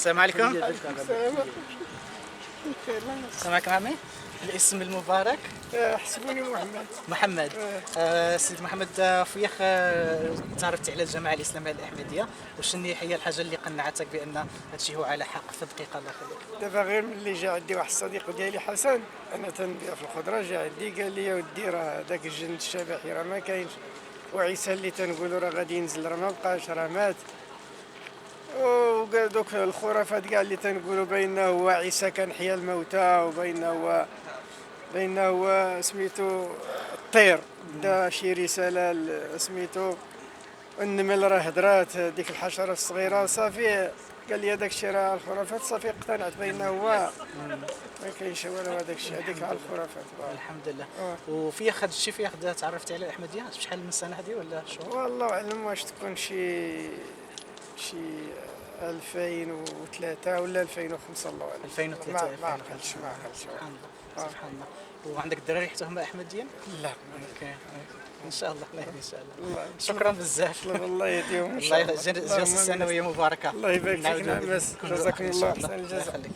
السلام عليكم. السلام. السلام عليكم عمي. الاسم المبارك؟ حسبوني محمد. محمد. سيد محمد، فياخ تعرفت على الجماعة الإسلامية الأحمدية، وشنو هي الحاجة اللي قنعتك بأن هادشي هو على حق في دقيقة الله يخليك؟ دابا غير ملي جا عندي واحد الصديق ديالي حسن، انا تنبيع في الخضره، جا عندي قال لي يا ودي راه داك الجند الشبحي راه ما كاينش، وعيسى اللي تنقولوا راه غادي ينزل راه ما بقاش راه مات، وقال دوك الخرافات كاع اللي تنقولوا بأنه هو عيسى كان حيا الموتى، وبأنه هو سميتو الطير دا شي رساله سميتو النمل راه هدرات ديك الحشره الصغيره صافي. قال لي هذاك الشيء راه الخرافات، صافي اقتنعت بانه هو ما كاينش والو هذاك الشيء، هذيك على الخرافات. الحمد لله. وفياخ هاد الشيء فياخ تعرفت على الأحمدية شحال من سنة هذه ولا شهور؟ والله اعلم واش تكون شي 2003 ولا 2005 الله اعلم. 2003 ما 2005. عقلتش. سبحان الله سبحان الله. وعندك الدراري حتى هما أحمديين؟ لا اوكي ان شاء الله. الله يهدي ان شاء الله. الله شكرا بزاف. الله يهديهم ان الله شاء الله. يجزاك السنوية مباركة. الله يبارك فيك. نعاودو نعم، نكونوا جزاكم إن الله شاء احسن الله الجزاء. يخليك.